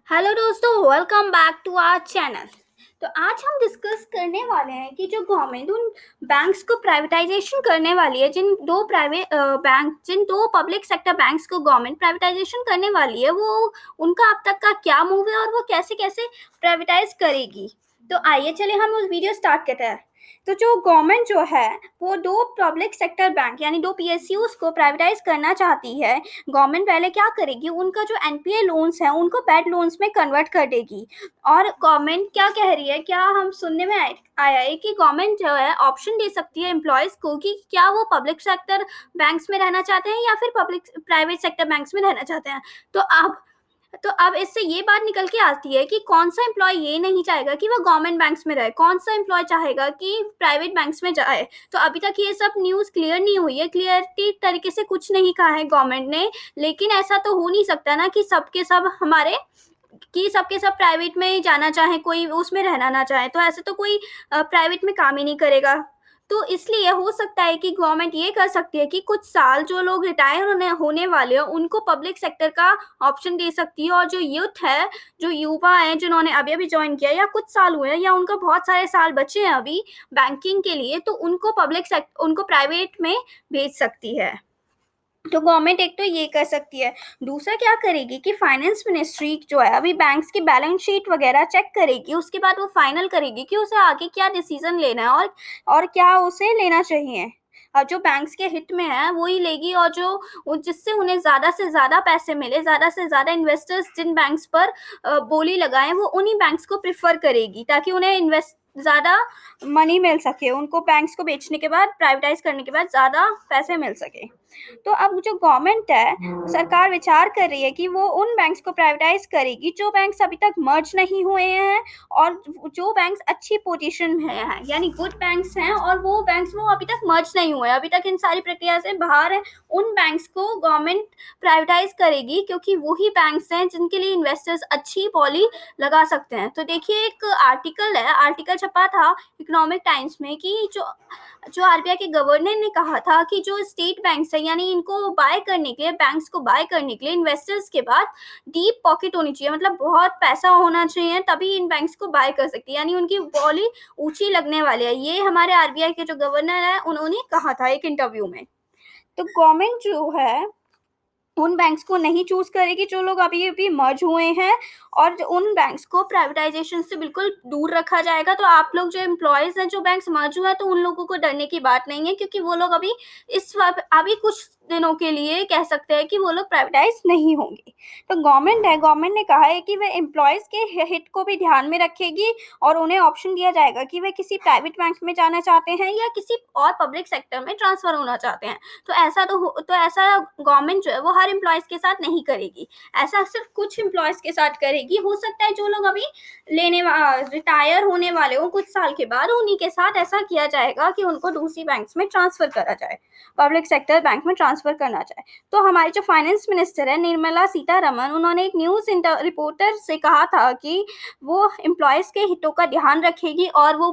Hello दोस्तों, welcome back to our channel. तो आज हम डिस्कस करने वाले हैं कि जो गवर्नमेंट उन बैंक्स को प्राइवेटाइजेशन करने वाली है, जिन दो पब्लिक सेक्टर बैंक्स को गवर्नमेंट प्राइवेटाइजेशन करने वाली है, वो उनका अब तक का क्या मूव है और वो कैसे कैसे प्राइवेटाइज करेगी। तो आइए चले हम उस वीडियो स्टार्ट करते हैं। तो जो गवर्नमेंट जो है वो दो पब्लिक सेक्टर बैंक यानी दो पीएसयूज को प्राइवेटाइज करना चाहती है। गवर्नमेंट पहले क्या करेगी, उनका जो एनपीए लोन्स हैं उनको बैड लोन्स में कन्वर्ट कर देगी। और गवर्नमेंट क्या कह रही है, क्या हम सुनने में आया है कि गवर्नमेंट जो है ऑप्शन दे सकती है एम्प्लॉयज को कि क्या वो पब्लिक सेक्टर बैंक्स में रहना चाहते हैं या फिर पब्लिक प्राइवेट सेक्टर बैंक्स में रहना चाहते हैं। तो अब इससे ये बात निकल के आती है कि कौन सा एम्प्लॉय ये नहीं चाहेगा कि वो गवर्नमेंट बैंक्स में रहे, कौन सा एम्प्लॉय चाहेगा कि प्राइवेट बैंक्स में जाए। तो अभी तक ये सब न्यूज़ क्लियर नहीं हुई है, क्लियरिटी तरीके से कुछ नहीं कहा है गवर्नमेंट ने। लेकिन ऐसा तो हो नहीं सकता ना कि सबके सब प्राइवेट में ही जाना चाहे, कोई उसमें रहना ना चाहे। तो ऐसे तो कोई प्राइवेट में काम ही नहीं करेगा। तो इसलिए हो सकता है कि गवर्नमेंट ये कर सकती है कि कुछ साल जो लोग रिटायर होने वाले हैं उनको पब्लिक सेक्टर का ऑप्शन दे सकती है, और जो यूथ है, जो युवा हैं जिन्होंने अभी अभी ज्वाइन किया या कुछ साल हुए हैं या उनको बहुत सारे साल बचे हैं अभी बैंकिंग के लिए, तो उनको प्राइवेट में भेज सकती है। तो गवर्नमेंट एक तो ये कर सकती है। दूसरा क्या करेगी कि फाइनेंस मिनिस्ट्री जो है अभी बैंक्स की बैलेंस शीट वगैरह चेक करेगी, उसके बाद वो फाइनल करेगी कि उसे आगे क्या डिसीजन लेना है और क्या उसे लेना चाहिए। और जो बैंक्स के हित में है वो ही लेगी, और जिससे उन्हें ज़्यादा से ज़्यादा पैसे मिले, ज़्यादा से ज़्यादा इन्वेस्टर्स जिन बैंक्स पर बोली लगाएं वो उन्हीं बैंक्स को प्रिफर करेगी, ताकि उन्हें इन्वेस्ट ज़्यादा मनी मिल सके, उनको बैंक्स को बेचने के बाद, प्राइवेटाइज करने के बाद ज़्यादा पैसे मिल सके। तो अब जो गवर्नमेंट है, सरकार विचार कर रही है कि वो उन बैंक्स को प्राइवेटाइज करेगी जो बैंक्स अभी तक मर्ज नहीं हुए हैं और जो बैंक्स अच्छी पोजीशन में हैं, यानी गुड बैंक्स हैं, और वो अभी तक मर्ज नहीं हुए, अभी तक इन सारी प्रक्रिया से बाहर है। उन बैंक्स को गवर्नमेंट प्राइवेटाइज करेगी, क्योंकि वही बैंक्स हैं जिनके लिए इन्वेस्टर्स अच्छी पॉली लगा सकते हैं। तो देखिए, एक आर्टिकल छपा था इकोनॉमिक टाइम्स में कि जो आरबीआई के गवर्नर ने कहा था कि जो स्टेट बैंक्स है, यानी इनको बाय करने के लिए, बैंक्स को बाय करने के लिए इन्वेस्टर्स के पास डीप पॉकेट होनी चाहिए, मतलब बहुत पैसा होना चाहिए, तभी इन बैंक्स को बाय कर सकती है, यानी उनकी बॉली ऊंची लगने वाली है। ये हमारे आरबीआई के जो गवर्नर है उन्होंने कहा था एक इंटरव्यू में। तो गवर्नमेंट जो है उन बैंक्स को नहीं चूज करेगी जो लोग अभी अभी मर्ज हुए हैं, और उन बैंक्स को प्राइवेटाइजेशन से बिल्कुल दूर रखा जाएगा। तो आप लोग जो एम्प्लॉयज हैं जो बैंक्स मर्ज हुए हैं, तो उन लोगों को डरने की बात नहीं है, क्योंकि वो लोग अभी कुछ दिनों के लिए कह सकते हैं कि वो लोग प्राइवेटाइज नहीं होंगे। तो गवर्नमेंट ने कहा है कि वे एम्प्लॉयज के हित को भी ध्यान में रखेगी, और उन्हें ऑप्शन दिया जाएगा कि वे किसी प्राइवेट बैंक में जाना चाहते हैं या किसी और पब्लिक सेक्टर में ट्रांसफर होना चाहते हैं। तो ऐसा गवर्नमेंट जो है वो हर एम्प्लॉयज के साथ नहीं करेगी, ऐसा सिर्फ कुछ एम्प्लॉयज के साथ करेगी। हो सकता है जो लोग अभी रिटायर होने वाले हो कुछ साल के बाद, उन्हीं के साथ ऐसा किया जाएगा कि उनको दूसरी बैंक्स में ट्रांसफर करा जाए, पब्लिक सेक्टर बैंक में ट्रांसफर करना जाए। तो हमारी जो फाइनेंस मिनिस्टर है निर्मला सीतारमण, उन्होंने एक न्यूज रिपोर्टर से कहा था कि वो एम्प्लॉयज के हितों का ध्यान रखेगी, और वो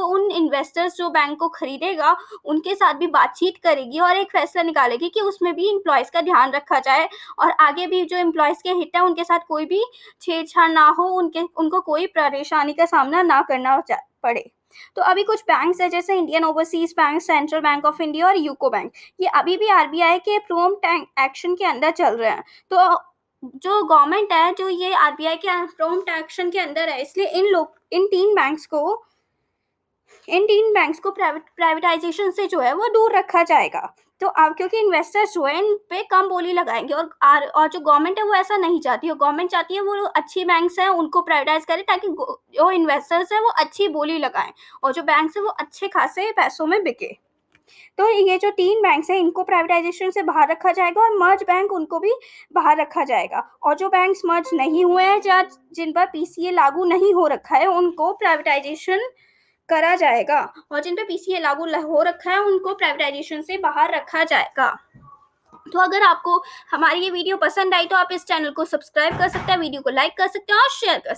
उन इन्वेस्टर्स जो बैंक को खरीदेगा उनके साथ भी बातचीत करेगी और एक फैसला निकालेगी कि उसमें भी एम्प्लॉयज का ध्यान रखा जाए, और आगे भी जो एम्प्लॉयज के हित है उनके साथ कोई भी छेड़छाड़ ना हो, उनको कोई परेशानी का सामना ना करना पड़े। तो अभी कुछ बैंक्स है जैसे Indian overseas bank, central bank of India और यूको बैंक, ये अभी भी आरबीआई के प्रॉम्प्ट एक्शन के अंदर चल रहे हैं। तो जो गवर्नमेंट है जो ये आरबीआई के प्रॉम्प्ट एक्शन के अंदर है, इसलिए इन तीन बैंक्स को प्राइवेटाइजेशन से जो है वो दूर रखा जाएगा। तो अब क्योंकि इन्वेस्टर्स जो है इन पे कम बोली लगाएंगे, और जो गवर्नमेंट है वो ऐसा नहीं चाहती है। गवर्नमेंट चाहती है वो अच्छी बैंक्स हैं उनको प्राइवेटाइज करे, ताकि जो इन्वेस्टर्स है वो अच्छी बोली लगाएं और जो बैंक्स है वो अच्छे खासे पैसों में बिके। तो ये जो तीन बैंक्स हैं इनको प्राइवेटाइजेशन से बाहर रखा जाएगा, और मर्ज बैंक उनको भी बाहर रखा जाएगा। और जो बैंक्स मर्ज नहीं हुए हैं या जिन पर पीसीए लागू नहीं हो रखा है उनको प्राइवेटाइजेशन करा जाएगा, और जिन पे पीसीए लागू हो रखा है उनको प्राइवेटाइजेशन से बाहर रखा जाएगा। तो अगर आपको हमारी ये वीडियो पसंद आई तो आप इस चैनल को सब्सक्राइब कर सकते हैं, वीडियो को लाइक कर सकते हैं और शेयर कर सकते हैं।